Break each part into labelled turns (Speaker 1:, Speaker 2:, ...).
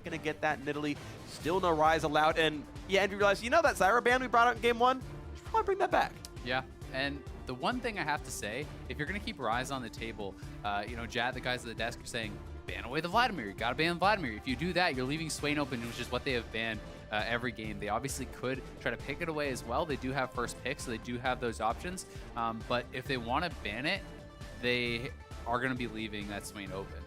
Speaker 1: going to get that Nidalee. Still no Rise allowed. And yeah, and we realized, you know that Zyra ban we brought out in game 1? Should probably bring that back.
Speaker 2: Yeah, and the one thing I have to say, if you're going to keep Rise on the table, you know, Jad, the guys at the desk are saying, ban away the Vladimir. You got to ban Vladimir. If you do that, you're leaving Swain open, which is what they have banned every game. They obviously could try to pick it away as well. They do have first pick, so they do have those options. But if they want to ban it, they are going to be leaving that Swain open.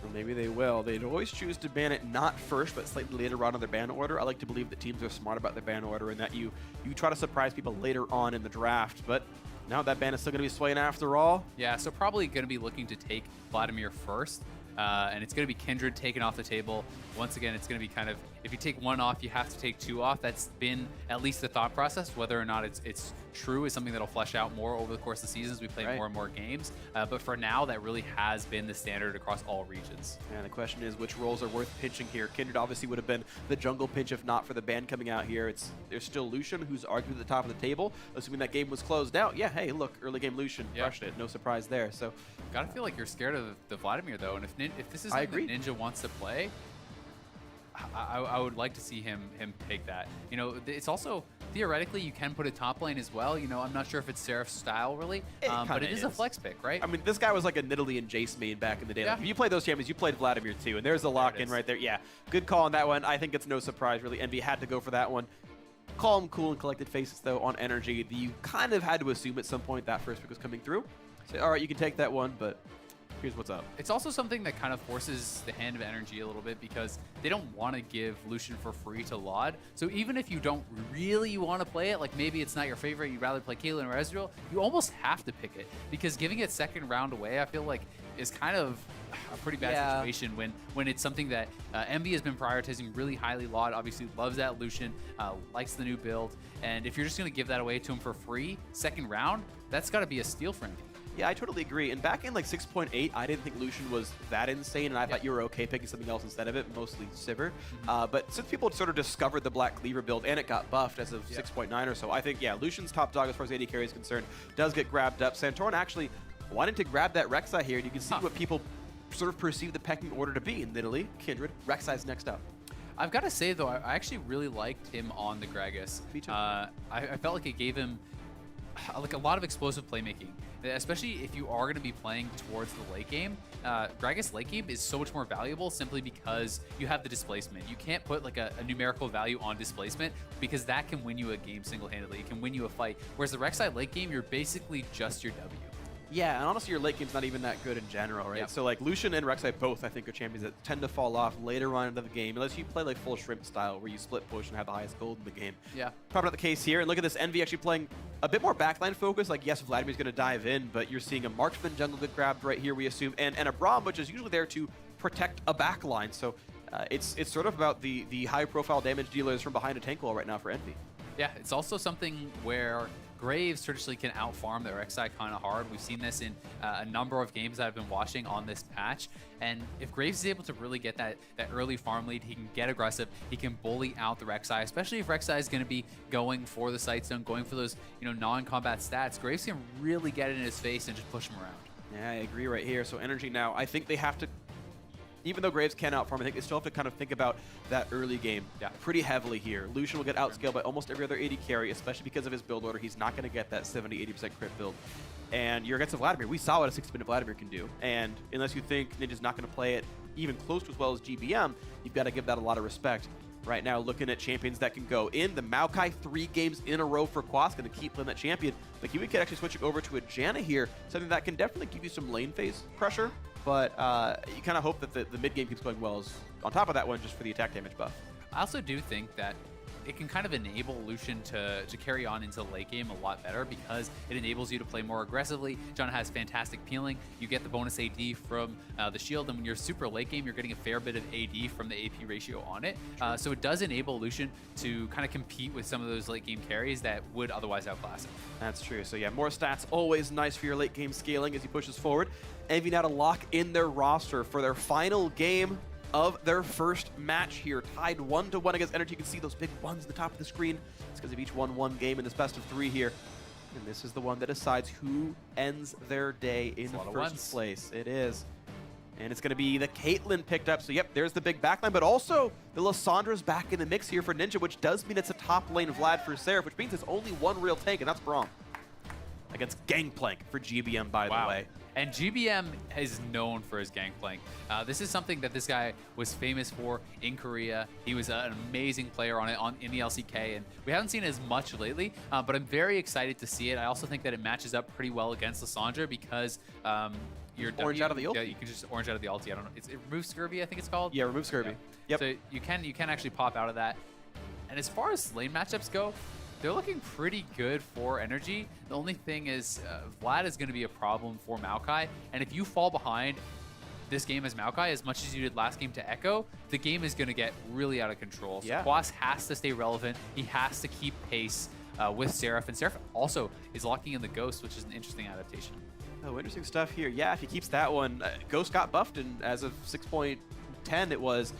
Speaker 1: Or maybe they will. They'd always choose to ban it not first, but slightly later on in their ban order. I like to believe that teams are smart about their ban order and that you try to surprise people later on in the draft. But now that ban is still going to be Swain after all.
Speaker 2: Yeah, so probably going to be looking to take Vladimir first. And it's going to be Kindred taken off the table. Once again, it's going to be kind of, if you take one off, you have to take two off. That's been at least the thought process. Whether or not it's true is something that'll flesh out more over the course of the seasons. We play more and more games. But for now, that really has been the standard across all regions.
Speaker 1: And the question is, which roles are worth pinching here? Kindred obviously would have been the jungle pinch if not for the ban coming out here. There's still Lucian, who's arguably at the top of the table. Assuming that game was closed out. Yeah, hey, look, early game Lucian crushed it. No surprise there. So,
Speaker 2: gotta feel like you're scared of the Vladimir, though. And if this is something that Ninja wants to play, I would like to see him take that. You know, it's also, theoretically, you can put a top lane as well. You know, I'm not sure if it's Seraph's style, really, but it is a flex pick, right?
Speaker 1: I mean, this guy was like a Nidalee and Jace main back in the day. Like, if you played those champions, you played Vladimir too, and there's a lock-in right there. Yeah, good call on that one. I think it's no surprise, really. Envy had to go for that one. Calm, cool, and collected faces, though, on NRG. You kind of had to assume at some point that first pick was coming through. Say, all right, you can take that one, but here's what's up.
Speaker 2: It's also something that kind of forces the hand of NRG a little bit because they don't want to give Lucian for free to Laud. So even if you don't really want to play it, like maybe it's not your favorite, you'd rather play Caitlyn or Ezreal, you almost have to pick it because giving it second round away, I feel like, is kind of a pretty bad situation when it's something that Envy has been prioritizing really highly. Laud obviously loves that Lucian, likes the new build, and if you're just going to give that away to him for free, second round, that's got to be a steal for Envy.
Speaker 1: Yeah, I totally agree. And back in like 6.8, I didn't think Lucian was that insane, and I thought you were okay picking something else instead of it, mostly Sivir. But since people had sort of discovered the Black Cleaver build, and it got buffed as of 6.9 or so, I think, yeah, Lucian's top dog as far as AD carry is concerned does get grabbed up. Santorin actually wanted to grab that Rek'Sai here, and you can see what people sort of perceive the pecking order to be in Nidalee, Kindred, Rek'Sai's next up.
Speaker 2: I've got to say, though, I actually really liked him on the Gragas.
Speaker 1: Me too.
Speaker 2: I felt like it gave him like a lot of explosive playmaking, especially if you are going to be playing towards the late game. Gragas late game is so much more valuable simply because you have the displacement. You can't put like a numerical value on displacement because that can win you a game single-handedly. It can win you a fight. Whereas the Rek'Sai late game, you're basically just your W.
Speaker 1: Yeah, and honestly, your late game's not even that good in general, right? So like Lucian and Rek'Sai both, I think, are champions that tend to fall off later on into the game, unless you play like full shrimp style, where you split push and have the highest gold in the game.
Speaker 2: Yeah.
Speaker 1: Probably not the case here. And look at this, Envy actually playing a bit more backline focus. Like, yes, Vladimir's going to dive in, but you're seeing a Marksman jungle get grabbed right here, we assume, and a Braum, which is usually there to protect a backline. So it's sort of about the high-profile damage dealers from behind a tank wall right now for Envy.
Speaker 2: Yeah, it's also something where Graves traditionally can outfarm their Rek'Sai kind of hard. We've seen this in a number of games that I've been watching on this patch. And if Graves is able to really get that early farm lead, he can get aggressive. He can bully out the Rek'Sai, especially if Rek'Sai is going to be going for the sight zone, going for those non-combat stats. Graves can really get it in his face and just push him around.
Speaker 1: Yeah, I agree right here. So NRG now, I think they have to, even though Graves can outfarm, I think they still have to kind of think about that early game pretty heavily here. Lucian will get outscaled by almost every other AD carry, especially because of his build order. He's not going to get that 70-80% crit build. And you're against a Vladimir. We saw what a 6-minute Vladimir can do. And unless you think Ninja's not going to play it even close to as well as GBM, you've got to give that a lot of respect. Right now, looking at champions that can go in. The Maokai 3 games in a row for Quas, going to keep playing that champion. But Kiwi Kid actually switching over to a Janna here, something that can definitely give you some lane phase pressure. But you kind of hope that the mid game keeps going well on top of that one, just for the attack damage buff.
Speaker 2: I also do think that it can kind of enable Lucian to carry on into the late game a lot better because it enables you to play more aggressively. Janna has fantastic peeling. You get the bonus AD from the shield, and when you're super late game, you're getting a fair bit of AD from the AP ratio on it. So it does enable Lucian to kind of compete with some of those late game carries that would otherwise outclass him.
Speaker 1: That's true. So yeah, more stats, always nice for your late game scaling as he pushes forward. Envy now to lock in their roster for their final game of their first match here, tied 1-1 against NRG. You can see those big ones at the top of the screen. It's because of each 1-1 game in this best of 3 here. And this is the one that decides who ends their day in first place. It is. And it's going to be the Caitlyn picked up. So, yep, there's the big backline. But also, the Lissandra's back in the mix here for Ninja, which does mean it's a top lane Vlad for Seraph, which means it's only one real tank, and that's Braum. Against Gangplank for GBM, by the way.
Speaker 2: And GBM is known for his Gangplank. This is something that this guy was famous for in Korea. He was an amazing player on it in the LCK, and we haven't seen it as much lately, but I'm very excited to see it. I also think that it matches up pretty well against Lissandra because your
Speaker 1: orange out of the ulti.
Speaker 2: Yeah, you can just orange out of the ulti. I don't know. It removes Scurvy, I think it's called.
Speaker 1: Yeah, remove Scurvy.
Speaker 2: Yep. So you can actually pop out of that. And as far as lane matchups go, they're looking pretty good for NRG. The only thing is Vlad is going to be a problem for Maokai. And if you fall behind this game as Maokai, as much as you did last game to Echo, the game is going to get really out of control. So Quas has to stay relevant. He has to keep pace with Seraph. And Seraph also is locking in the Ghost, which is an interesting adaptation.
Speaker 1: Oh, interesting stuff here. Yeah, if he keeps that one, Ghost got buffed, and as of 6.10, it was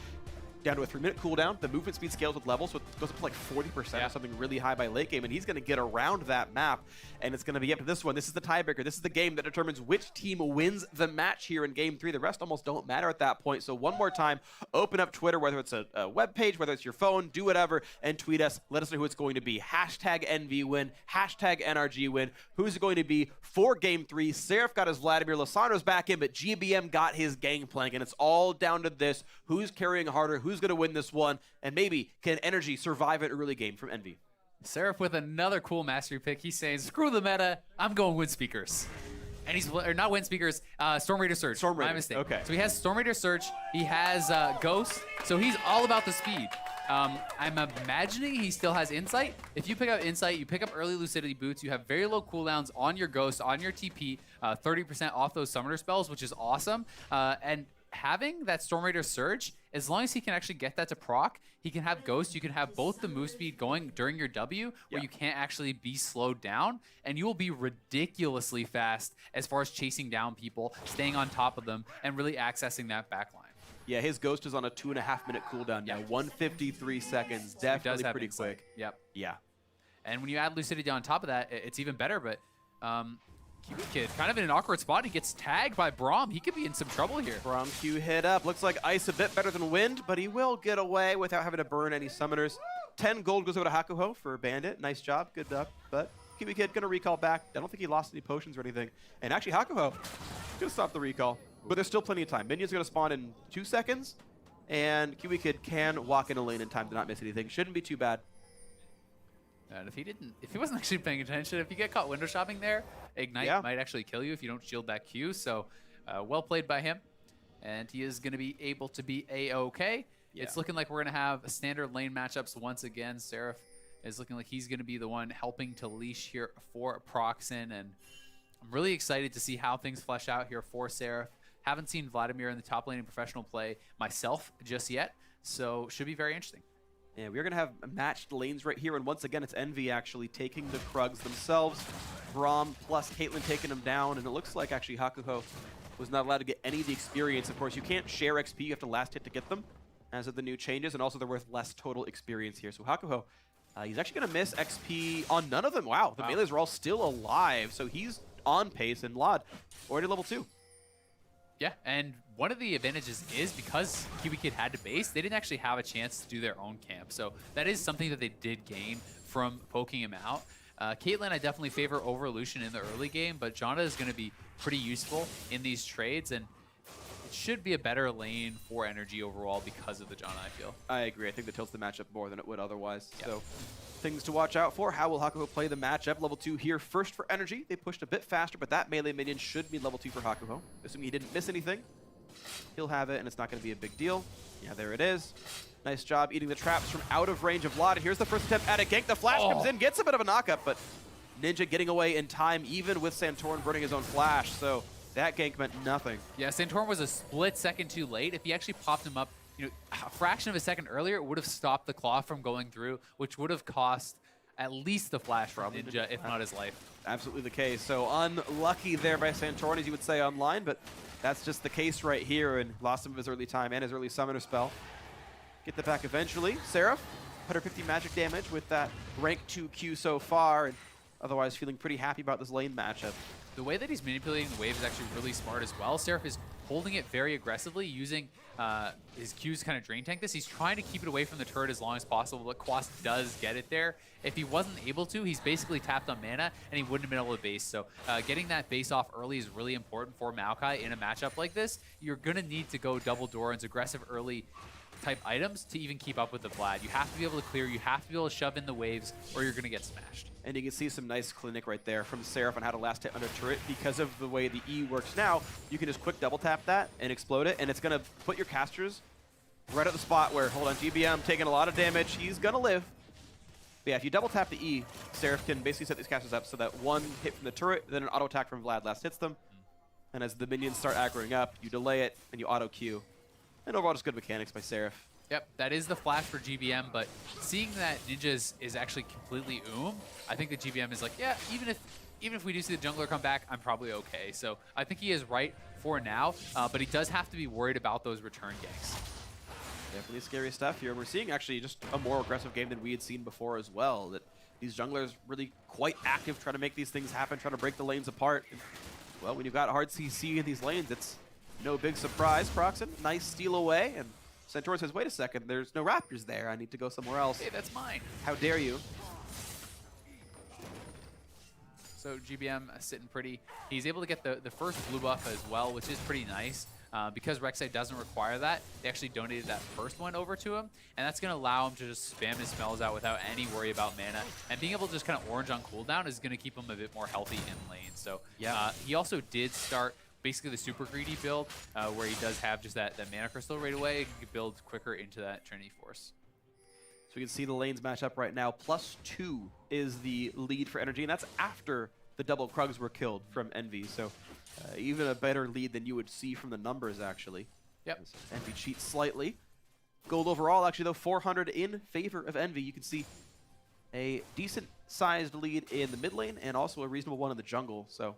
Speaker 1: down to a 3-minute cooldown. The movement speed scales with levels, so it goes up to like 40% or something really high by late game, and he's going to get around that map, and it's going to be up to this one. This is the tiebreaker. This is the game that determines which team wins the match here in Game 3. The rest almost don't matter at that point. So one more time, open up Twitter, whether it's a web page, whether it's your phone, do whatever, and tweet us. Let us know who it's going to be. Hashtag NV win, hashtag NRG win. Who's it going to be for Game 3? Seraph got his Vladimir, Lissandra's back in, but GBM got his Gangplank, and it's all down to this. Who's carrying harder? Who's going to win this one? And maybe can NRG survive an early game from Envy?
Speaker 2: Seraph with another cool mastery pick. He's saying, screw the meta, I'm going Wind Speakers. And he's, or not Wind Speakers, Storm Raider Surge.
Speaker 1: Storm Raider.
Speaker 2: My mistake.
Speaker 1: Okay.
Speaker 2: So he has Storm Raider Surge, he has Ghost, so he's all about the speed. I'm imagining he still has Insight. If you pick up Insight, you pick up early Lucidity Boots, you have very low cooldowns on your Ghost, on your TP, 30% off those Summoner spells, which is awesome. And having that Storm Raider Surge, as long as he can actually get that to proc, he can have Ghost, you can have both the move speed going during your W, where you can't actually be slowed down, and you will be ridiculously fast as far as chasing down people, staying on top of them, and really accessing that backline.
Speaker 1: Yeah, his Ghost is on a 2.5-minute cooldown now, 153 seconds, definitely pretty
Speaker 2: insight.
Speaker 1: quick.
Speaker 2: Yep.
Speaker 1: Yeah.
Speaker 2: And when you add Lucidity on top of that, it's even better, but Kiwi Kid, kind of in an awkward spot. He gets tagged by Braum. He could be in some trouble here.
Speaker 1: Braum Q hit up. Looks like Ice a bit better than Wind, but he will get away without having to burn any summoners. 10 gold goes over to Hakuho for Bandit. Nice job. Good up. But Kiwi Kid going to recall back. I don't think he lost any potions or anything. And actually, Hakuho going to stop the recall. But there's still plenty of time. Minion's going to spawn in 2 seconds. And Kiwi Kid can walk in a lane in time to not miss anything. Shouldn't be too bad.
Speaker 2: And if he wasn't actually paying attention, if you get caught window shopping there, Ignite might actually kill you if you don't shield that Q. So well played by him. And he is going to be able to be A-OK. Yeah. It's looking like we're going to have standard lane matchups once again. Seraph is looking like he's going to be the one helping to leash here for Proxen. And I'm really excited to see how things flesh out here for Seraph. Haven't seen Vladimir in the top lane in professional play myself just yet. So should be very interesting.
Speaker 1: Yeah, we're going to have matched lanes right here, and once again, it's Envy actually taking the Krugs themselves. Braum plus Caitlyn taking them down, and it looks like actually Hakuho was not allowed to get any of the experience. Of course, you can't share XP, you have to last hit to get them, as of the new changes, and also they're worth less total experience here. So Hakuho, he's actually going to miss XP on none of them. Wow, the melees are all still alive, so he's on pace, and Lod already level 2.
Speaker 2: Yeah, and one of the advantages is because Kiwi Kid had to base, they didn't actually have a chance to do their own camp. So that is something that they did gain from poking him out. Caitlyn, I definitely favor over Lucian in the early game, but Janna is going to be pretty useful in these trades, and it should be a better lane for NRG overall because of the Janna, I feel.
Speaker 1: I agree. I think that tilts the matchup more than it would otherwise. Yep. So things to watch out for. How will Hakuho play the matchup? Level 2 here first for NRG. They pushed a bit faster, but that melee minion should be level 2 for Hakuho. Assuming he didn't miss anything, he'll have it, and it's not going to be a big deal. Yeah, there it is. Nice job eating the traps from out of range of Vlad. Here's the first attempt at a gank. The flash comes in, gets a bit of a knockup, but Ninja getting away in time, even with Santorin burning his own flash. So that gank meant nothing.
Speaker 2: Yeah, Santorin was a split second too late. If he actually popped him up, a fraction of a second earlier, it would have stopped the claw from going through, which would have cost at least the flash from Ninja, if not his life.
Speaker 1: Absolutely the case. So unlucky there by Santorin, as you would say online, but that's just the case right here, and lost some of his early time and his early summoner spell. Get that back eventually. Seraph, 150 magic damage with that rank 2 Q so far, and otherwise feeling pretty happy about this lane matchup.
Speaker 2: The way that he's manipulating the wave is actually really smart as well. Seraph is holding it very aggressively, using his Q's kind of drain tank this. He's trying to keep it away from the turret as long as possible, but Quas does get it there. If he wasn't able to, he's basically tapped on mana, and he wouldn't have been able to base. So getting that base off early is really important for Maokai in a matchup like this. You're going to need to go double Doran's aggressive early type items to even keep up with the Vlad. You have to be able to clear, you have to be able to shove in the waves, or you're going to get smashed.
Speaker 1: And you can see some nice clinic right there from Seraph on how to last hit under turret. Because of the way the E works now, you can just quick double tap that and explode it, and it's going to put your casters right at the spot where, hold on, GBM taking a lot of damage. He's going to live. But yeah, if you double tap the E, Seraph can basically set these casters up so that one hit from the turret, then an auto attack from Vlad last hits them. And as the minions start aggroing up, you delay it and you auto Q. And overall, just good mechanics by Seraph.
Speaker 2: Yep, that is the flash for GBM, but seeing that Ninja is actually completely I think the GBM is like, yeah, even if we do see the jungler come back, I'm probably okay. So I think he is right for now, but he does have to be worried about those return ganks.
Speaker 1: Definitely scary stuff here. We're seeing actually just a more aggressive game than we had seen before as well. That these junglers really quite active, trying to make these things happen, trying to break the lanes apart. And, well, when you've got hard CC in these lanes, it's no big surprise. Proxen, nice steal away, and Santorin says, wait a second, there's no Raptors there. I need to go somewhere else.
Speaker 2: Hey, that's mine.
Speaker 1: How dare you?
Speaker 2: So GBM sitting pretty. He's able to get the first blue buff as well, which is pretty nice. Because Rek'Sai doesn't require that, they actually donated that first one over to him, and that's going to allow him to just spam his spells out without any worry about mana. And being able to just kind of orange on cooldown is going to keep him a bit more healthy in lane. So yeah, he also did start basically the super greedy build, where he does have just that mana crystal right away. He can build quicker into that Trinity Force.
Speaker 1: So we can see the lanes match up right now. +2 is the lead for NRG, and that's after the double Krugs were killed from Envy. So even a better lead than you would see from the numbers, actually.
Speaker 2: Yep.
Speaker 1: Envy cheats slightly. Gold overall, actually, though, 400 in favor of Envy. You can see a decent-sized lead in the mid lane and also a reasonable one in the jungle. So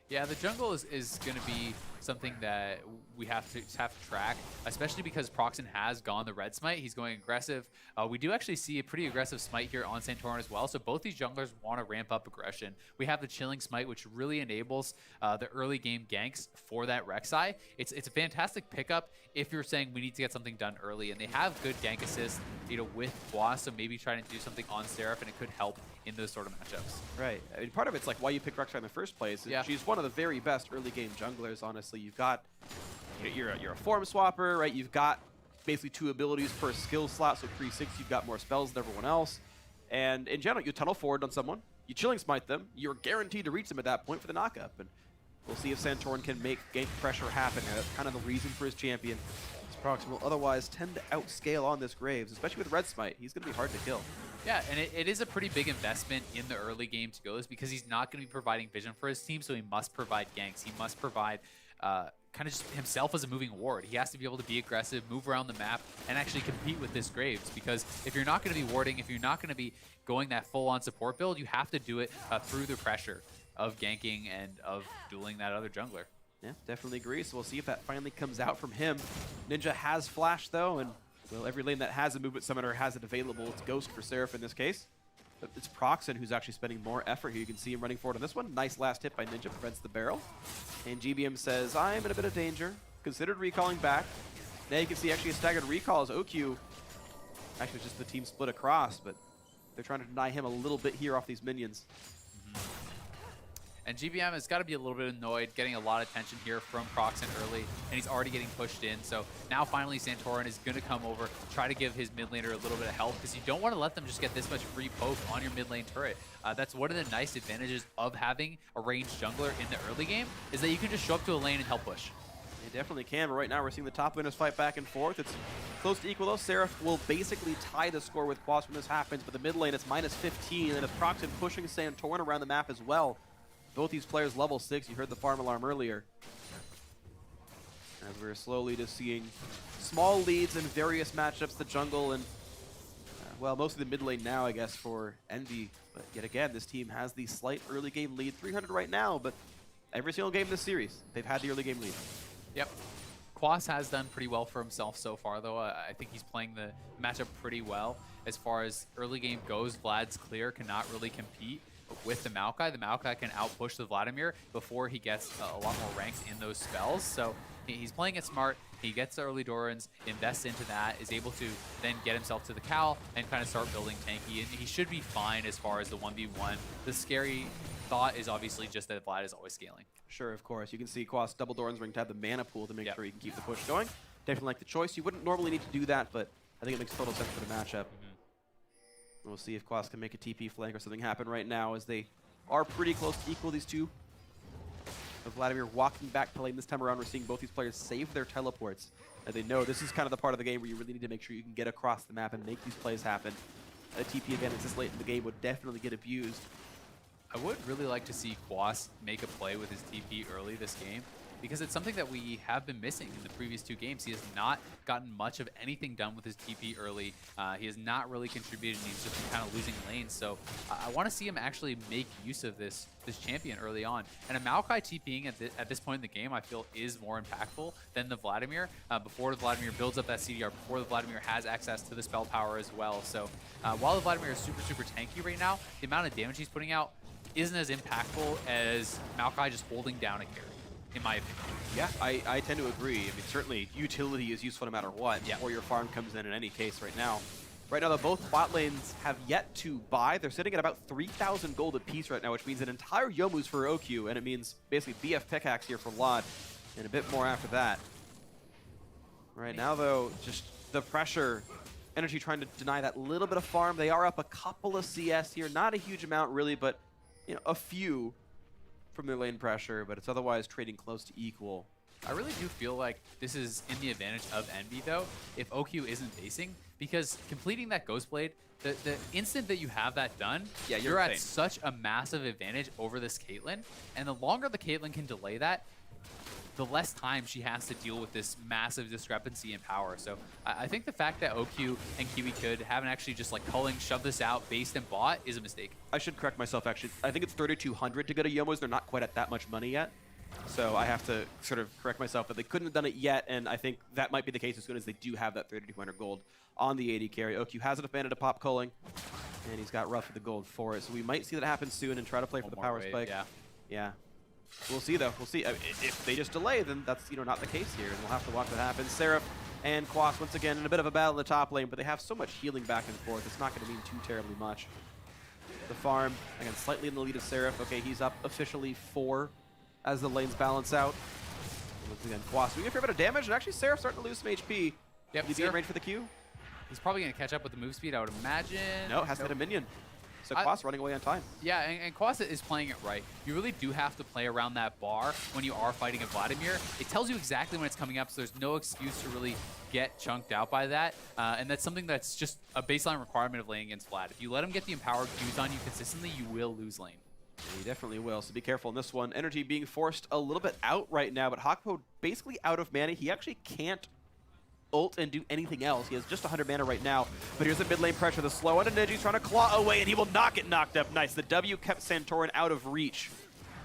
Speaker 2: yeah, the jungle is going to be something that we have to track, especially because Proxen has gone the red smite. He's going aggressive. We do actually see a pretty aggressive smite here on Santorin as well, so both these junglers want to ramp up aggression. We have the chilling smite, which really enables the early game ganks for that Rek'Sai. It's a fantastic pickup if you're saying we need to get something done early, and they have good gank assist, with Boss, so maybe trying to do something on Seraph, and it could help in those sort of matchups.
Speaker 1: Right. I mean, part of it's like why you pick Rek'Sai in the first place.
Speaker 2: Yeah.
Speaker 1: She's one of the very best early game junglers, honestly. You've got, you're a form swapper, right? You've got basically 2 abilities per skill slot, so 3/6, you've got more spells than everyone else. And in general, you tunnel forward on someone, you chilling smite them, you're guaranteed to reach them at that point for the knockup. And we'll see if Santorin can make gank pressure happen. And that's kind of the reason for his champion. Proxen will otherwise tend to outscale on this Graves, especially with red smite. He's going to be hard to kill.
Speaker 2: Yeah, and it is a pretty big investment in the early game to go this, because he's not going to be providing vision for his team, so he must provide ganks. He must provide kind of just himself as a moving ward. He has to be able to be aggressive, move around the map, and actually compete with this Graves, because if you're not going to be warding, if you're not going to be going that full-on support build, you have to do it through the pressure of ganking and of dueling that other jungler.
Speaker 1: Yeah, definitely agree. So we'll see if that finally comes out from him. Ninja has flash, though, and well, every lane that has a movement summoner has it available. It's Ghost for Seraph in this case. But it's Proxen who's actually spending more effort here. You can see him running forward on this one. Nice last hit by Ninja, prevents the barrel. And GBM says, I'm in a bit of danger. Considered recalling back. Now you can see actually a staggered recall as OQ. Actually, just the team split across, but they're trying to deny him a little bit here off these minions.
Speaker 2: And GBM has got to be a little bit annoyed, getting a lot of attention here from Proxen early, and he's already getting pushed in. So now finally Santorin is going to come over, try to give his mid laner a little bit of help, because you don't want to let them just get this much free poke on your mid lane turret. That's one of the nice advantages of having a ranged jungler in the early game, is that you can just show up to a lane and help push.
Speaker 1: They definitely can, but right now we're seeing the top laners fight back and forth. It's close to equal, though. Seraph will basically tie the score with Quas when this happens, but the mid lane, it's -15, and it's Proxen pushing Santorin around the map as well. Both these players level 6. You heard the farm alarm earlier. As we're slowly just seeing small leads in various matchups, the jungle and, well, mostly the mid lane now, I guess, for Envy. But yet again, this team has the slight early game lead, 300 right now, but every single game in this series, they've had the early game lead.
Speaker 2: Yep. Quas has done pretty well for himself so far, though. I think he's playing the matchup pretty well. As far as early game goes, Vlad's clear, cannot really compete. with the Maokai. The Maokai can outpush the Vladimir before he gets a lot more ranks in those spells. So he's playing it smart. He gets the early Dorans, invests into that, is able to then get himself to the Cal and kind of start building tanky. And he should be fine as far as the 1v1. The scary thought is obviously just that Vlad is always scaling.
Speaker 1: Sure, of course. You can see Quas double Doran's ring to have the mana pool to make sure you can keep the push going. Definitely like the choice. You wouldn't normally need to do that, but I think it makes total sense for the matchup. We'll see if Quas can make a TP flank or something happen right now, as they are pretty close to equal, these two. With Vladimir walking back to lane this time around, we're seeing both these players save their teleports. And they know this is kind of the part of the game where you really need to make sure you can get across the map and make these plays happen. A TP advantage this late in the game would definitely get abused.
Speaker 2: I would really like to see Quas make a play with his TP early this game, because it's something that we have been missing in the previous 2 games. He has not gotten much of anything done with his TP early. He has not really contributed, and he's just been kind of losing lanes. So I want to see him actually make use of this champion early on. And a Maokai TPing at this point in the game, I feel, is more impactful than the Vladimir. Before the Vladimir builds up that CDR, before the Vladimir has access to the spell power as well. So while the Vladimir is super, super tanky right now, the amount of damage he's putting out isn't as impactful as Maokai just holding down a carry, in my opinion.
Speaker 1: Yeah, I tend to agree. I mean, certainly utility is useful no matter what, or your farm comes in any case right now. Right now, though, both bot lanes have yet to buy. They're sitting at about 3,000 gold apiece right now, which means an entire Youmuu's for OQ, and it means basically BF pickaxe here for Lod, and a bit more after that. Right now, though, just the pressure. NRG trying to deny that little bit of farm. They are up a couple of CS here. Not a huge amount, really, but you know, a few from their lane pressure, but it's otherwise trading close to equal.
Speaker 2: I really do feel like this is in the advantage of Envy, though, if OQ isn't basing, because completing that Ghost Blade, the instant that you have that done, you're at such a massive advantage over this Caitlyn, and the longer the Caitlyn can delay that, the less time she has to deal with this massive discrepancy in power. So I think the fact that OQ and Kiwi haven't actually just like culling, shove this out, based and bought is a mistake.
Speaker 1: I should correct myself, actually. I think it's 3,200 to go to Youmuu's. They're not quite at that much money yet. So I have to sort of correct myself that they couldn't have done it yet, and I think that might be the case as soon as they do have that 3,200 gold on the AD carry. OQ has enough mana to pop culling, and he's got rough with the gold for it. So we might see that happen soon and try to play for the power spike. Yeah. We'll see, though. We'll see. If they just delay, then that's not the case here, and we'll have to watch what happens. Seraph and Quas once again in a bit of a battle in the top lane, but they have so much healing back and forth. It's not going to mean too terribly much. The farm, again, slightly in the lead of Seraph. Okay, he's up officially 4 as the lanes balance out. Once again, Quas doing a fair bit of damage, and actually Seraph starting to lose some HP.
Speaker 2: Yep,
Speaker 1: He's in range for the Q.
Speaker 2: He's probably going to catch up with the move speed, I would imagine.
Speaker 1: No, has to hit a minion. So Quas running away on time.
Speaker 2: Yeah, and Quas is playing it right. You really do have to play around that bar when you are fighting a Vladimir. It tells you exactly when it's coming up, so there's no excuse to really get chunked out by that. And that's something that's just a baseline requirement of laying against Vlad. If you let him get the empowered Qs on you consistently, you will lose lane.
Speaker 1: Yeah, he definitely will, so be careful in this one. NRG being forced a little bit out right now, but Hakpo basically out of mana. He actually can't ult and do anything else. He has just 100 mana right now, but here's the mid lane pressure. The slow on NRG's trying to claw away, and he will not get knocked up. Nice. The W kept Santorin out of reach,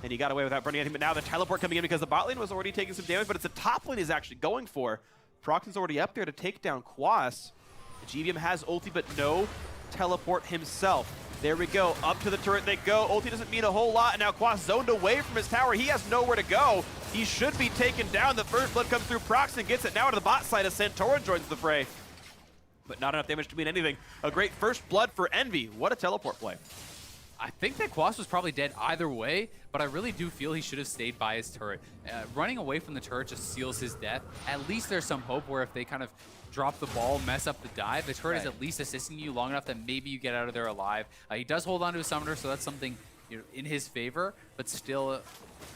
Speaker 1: and he got away without burning anything, but now the teleport coming in because the bot lane was already taking some damage, but it's the top lane he's actually going for. Proxon's already up there to take down Quas. The GVM has ulti, but no teleport himself. There we go. Up to the turret they go. Ulti doesn't mean a whole lot, and now Quas zoned away from his tower. He has nowhere to go. He should be taken down. The first blood comes through. Proxon gets it now to the bot side as Santorin joins the fray. But not enough damage to mean anything. A great first blood for Envy. What a teleport play.
Speaker 2: I think that Quas was probably dead either way, but I really do feel he should have stayed by his turret. Running away from the turret just seals his death. At least there's some hope where if they kind of drop the ball, mess up the dive, the turret is at least assisting you long enough that maybe you get out of there alive. He does hold on to his summoner, so that's something in his favor, but still,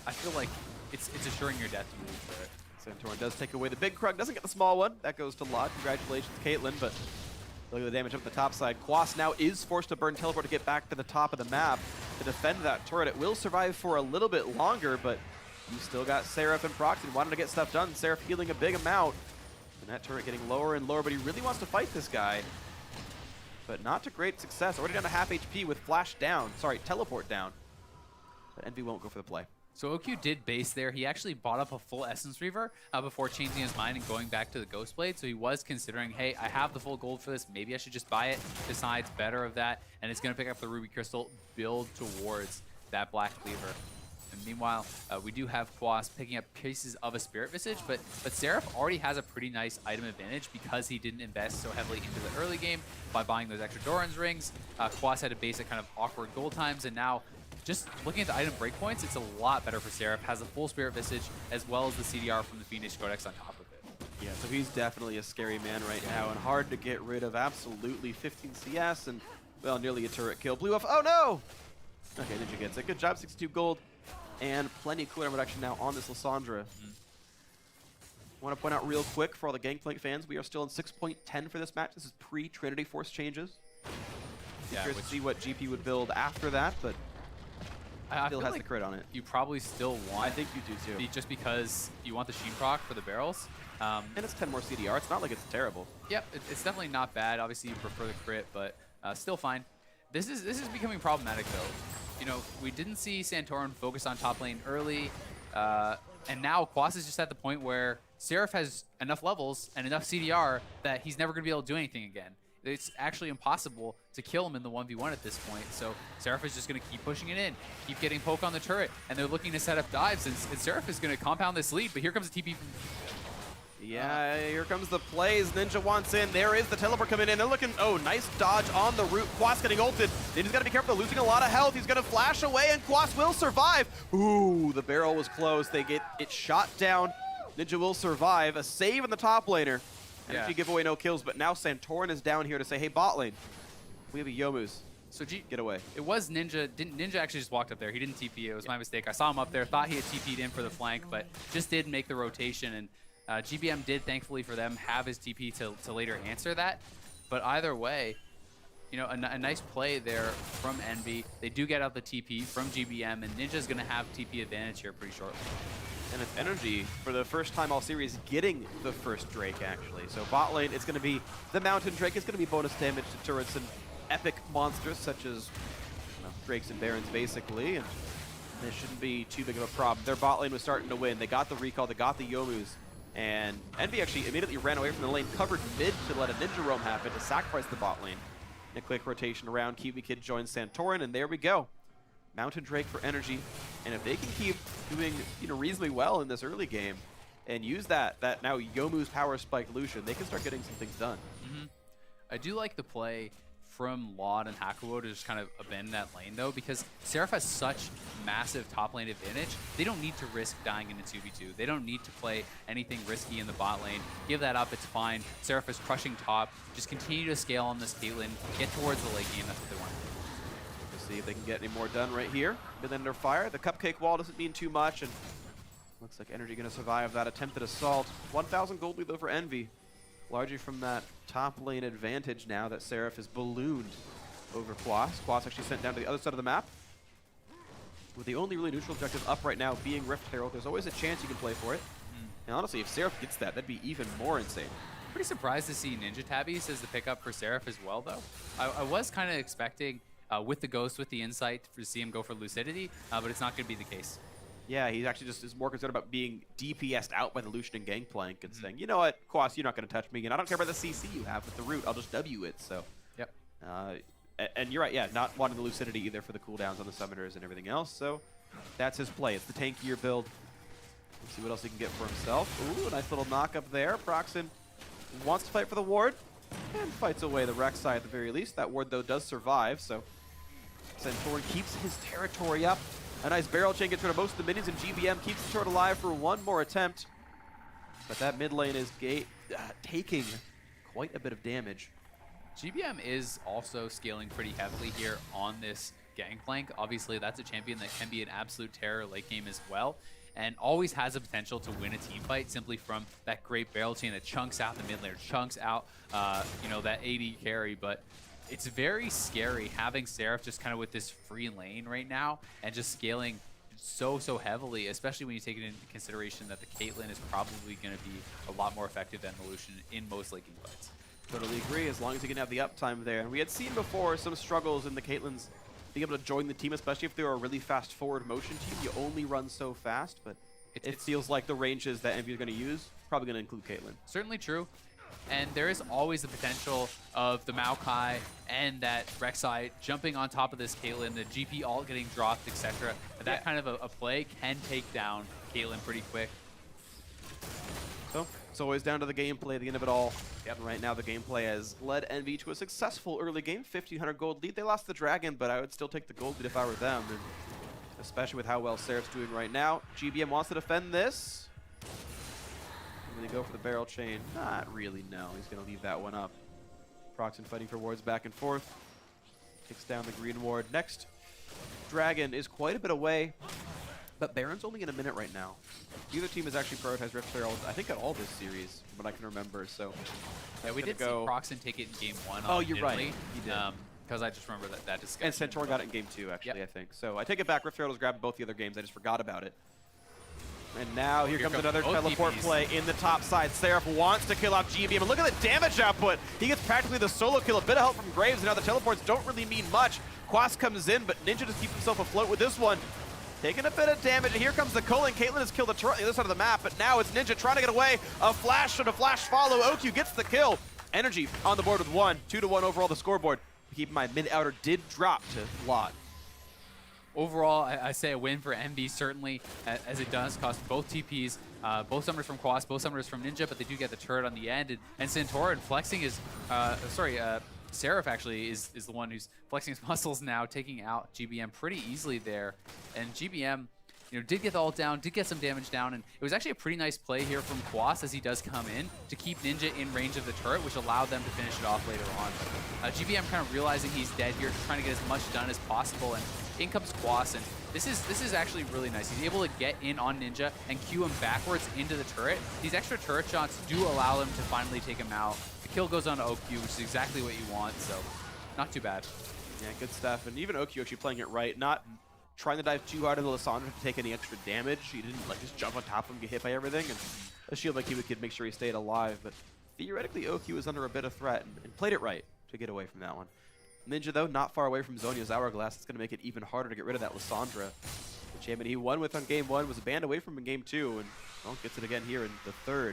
Speaker 2: I feel like it's assuring your death to lose for it.
Speaker 1: Santorin does take away the big Krug, doesn't get the small one. That goes to Lod. Congratulations, Caitlyn, but look at the damage up the top side. Quas now is forced to burn teleport to get back to the top of the map to defend that turret. It will survive for a little bit longer, but you still got Seraph and Proxon wanting to get stuff done. Seraph healing a big amount, and that turret getting lower and lower, but he really wants to fight this guy, but not to great success. Already down to half HP with flash down. Sorry, teleport down. But Envy won't go for the play.
Speaker 2: So OQ did base there. He actually bought up a full Essence Reaver before changing his mind and going back to the Ghost Blade. So he was considering, hey, I have the full gold for this. Maybe I should just buy it. Decides better of that. And it's going to pick up the Ruby Crystal, build towards that Black Cleaver. And meanwhile, we do have Quas picking up pieces of a Spirit Visage, but Seraph already has a pretty nice item advantage because he didn't invest so heavily into the early game by buying those extra Doran's rings. Quas had to base at kind of awkward gold times, and now just looking at the item breakpoints, it's a lot better for Seraph. Has a full Spirit Visage as well as the CDR from the Phoenix Codex on top of it.
Speaker 1: Yeah, so he's definitely a scary man right now and hard to get rid of. Absolutely 15 CS and, well, nearly a turret kill. Blue off. Oh, no! Okay, Ninja gets it. Good job, 62 gold. And plenty of cooldown reduction now on this Lissandra. I want to point out real quick for all the Gangplank fans, we are still in 6.10 for this match. This is pre-Trinity Force changes.
Speaker 2: Yeah,
Speaker 1: Curious to see what GP would build after that, but
Speaker 2: I
Speaker 1: still
Speaker 2: feel
Speaker 1: has
Speaker 2: like
Speaker 1: the crit on it.
Speaker 2: you probably still want.
Speaker 1: I think you do too.
Speaker 2: Just because you want the Sheen proc for the barrels.
Speaker 1: And it's 10 more CDR. It's not like it's terrible.
Speaker 2: Yep, it's definitely not bad. Obviously, you prefer the crit, but still fine. This is becoming problematic though. You know, we didn't see Santorin focus on top lane early, and now Quas is just at the point where Seraph has enough levels and enough CDR that he's never going to be able to do anything again. It's actually impossible to kill him in the 1v1 at this point, so Seraph is just going to keep pushing it in, keep getting poke on the turret, and they're looking to set up dives, and Seraph is going to compound this lead, but here comes a TP from...
Speaker 1: Yeah, here comes the plays. Ninja wants in. There is the teleport coming in. They're looking, oh, nice dodge on the root. Quas getting ulted. Ninja's got to be careful. They're losing a lot of health. He's going to flash away, and Quas will survive. Ooh, the barrel was close. They get it shot down. Ninja will survive. A save in the top laner.
Speaker 2: Yeah.
Speaker 1: Energy giveaway, no kills, but now Santorin is down here to say, hey, bot lane, we have a Yomu's.
Speaker 2: So
Speaker 1: Get away.
Speaker 2: It was Ninja. Ninja actually just walked up there. He didn't TP. It was my mistake. I saw him up there. Thought he had TP'd in for the flank, but just did make the rotation. And GBM did, thankfully for them, have his TP to later answer that. But either way, you know, a nice play there from Envy. They do get out the TP from GBM, and Ninja's going to have TP advantage here pretty shortly.
Speaker 1: And it's Energy, for the first time all series, getting the first Drake, actually. So bot lane, it's going to be the Mountain Drake. It's going to be bonus damage to turrets and epic monsters, such as Drakes and Barons, basically. And this shouldn't be too big of a problem. Their bot lane was starting to win. They got the recall. They got the Yomu's. And Envy actually immediately ran away from the lane, covered mid to let a Ninja roam happen to sacrifice the bot lane. And a quick rotation around, Kiwi Kid joins Santorin, and there we go. Mountain Drake for Energy. And if they can keep doing, you know, reasonably well in this early game and use that now Yomu's power spike Lucian, they can start getting some things done.
Speaker 2: I do like the play from Laud and Hakuo to just kind of abandon that lane though, because Seraph has such massive top lane advantage. They don't need to risk dying into 2v2. They don't need to play anything risky in the bot lane. Give that up, it's fine. Seraph is crushing top. Just continue to scale on this Caitlyn. Get towards the late game, that's what they want.
Speaker 1: We'll see if they can get any more done right here. Mid under fire. The cupcake wall doesn't mean too much, and looks like Energy going to survive that attempted assault. 1,000 gold lead though for Envy. Largely from that top lane advantage now that Seraph is ballooned over Quas. Quas actually sent down to the other side of the map. With the only really neutral objective up right now being Rift Herald, there's always a chance you can play for it. And honestly, if Seraph gets that, that'd be even more insane.
Speaker 2: Pretty surprised to see Ninja Tabbies as the pickup for Seraph as well, though. I was kind of expecting, with the Ghost, with the Insight, to see him go for Lucidity, but it's not going to be the case.
Speaker 1: Yeah, he actually just is more concerned about being DPS'd out by the Lucian and Gangplank and saying, you know what, Quas, you're not going to touch me, and I don't care about the CC you have with the root, I'll just W it, so.
Speaker 2: Yep.
Speaker 1: And you're right, yeah, not wanting the Lucidity either for the cooldowns on the Summoners and everything else, so that's his play. It's the tankier build. Let's see what else he can get for himself. Ooh, a nice little knock up there. Proxen wants to fight for the ward and fights away the Rek'Sai at the very least. That ward, though, does survive, so Santorin keeps his territory up. A nice barrel chain gets rid of most of the minions, and GBM keeps the turret alive for one more attempt. But that mid lane is taking quite a bit of damage.
Speaker 2: GBM is also scaling pretty heavily here on this Gangplank. Obviously, that's a champion that can be an absolute terror late game as well, and always has the potential to win a team fight simply from that great barrel chain that chunks out the mid laner, chunks out, you know, that AD carry. But it's very scary having Seraph just kind of with this free lane right now and just scaling so heavily, especially when you take it into consideration that the Caitlyn is probably going to be a lot more effective than the Lucian in most late game fights.
Speaker 1: Totally agree, as long as you can have the uptime there. And we had seen before some struggles in the Caitlyn's being able to join the team, especially if they're a really fast forward motion team. You only run so fast, but it feels like the ranges that Envy is going to use probably going to include Caitlyn.
Speaker 2: Certainly true. And there is always the potential of the Maokai and that Rek'Sai jumping on top of this Caitlyn, the GP ult getting dropped, etc. That kind of a play can take down Caitlyn pretty quick.
Speaker 1: So it's always down to the gameplay at the end of it all. Yep. And right now the gameplay has led Envy to a successful early game, 1,500 gold lead. They lost the Dragon, but I would still take the gold lead if I were them, and especially with how well Seraph's doing right now. GBM wants to defend this. Going to go for the barrel chain. Not really, no. He's going to leave that one up. Proxen fighting for wards back and forth. Takes down the green ward. Next, Dragon is quite a bit away, but Baron's only in a minute right now. The other team has actually prioritized Rift Barrel, I think, at all this series, from what I can remember. So
Speaker 2: yeah, we did see Proxen take it in game 1.
Speaker 1: Oh, you're right. He did.
Speaker 2: Because I just remember that discussion.
Speaker 1: And Centaur got it in game 2, actually, I think. So I take it back. Rift Barrel was grabbed both the other games. I just forgot about it. And now here comes another teleport play in the top side. Seraph wants to kill off GBM, and look at the damage output. He gets practically the solo kill, a bit of help from Graves, and now the teleports don't really mean much. Quas comes in, but Ninja just keeps himself afloat with this one. Taking a bit of damage, and here comes the culling. Caitlyn has killed the turret on the other side of the map, but now it's Ninja trying to get away. A flash and a flash follow. OQ gets the kill. NRG on the board with 1, 2-1 overall the scoreboard. Keep in mind, mid-outer did drop to Lot.
Speaker 2: Overall, I say a win for MB, certainly, as it does cost both TPs, both summoners from Quas, both summoners from Ninja, but they do get the turret on the end. And Centaur flexing his, Seraph actually is the one who's flexing his muscles now, taking out GBM pretty easily there. And GBM, did get the ult down, did get some damage down, and it was actually a pretty nice play here from Quas as he does come in to keep Ninja in range of the turret, which allowed them to finish it off later on. GBM kind of realizing he's dead here, just trying to get as much done as possible, and in comes Quas, and this is actually really nice. He's able to get in on Ninja and cue him backwards into the turret. These extra turret shots do allow him to finally take him out. The kill goes on to OQ, which is exactly what you want, so not too bad.
Speaker 1: Yeah, good stuff. And even OQ actually playing it right, not trying to dive too hard into Lissandra to take any extra damage. He didn't just jump on top of him, get hit by everything, and a shield like he could make sure he stayed alive. But theoretically, OQ was under a bit of threat and played it right to get away from that one. Ninja, though, not far away from Zhonya's Hourglass. It's going to make it even harder to get rid of that Lissandra. The champion he won with on game 1 was banned away from in game 2, and well, gets it again here in the 3rd.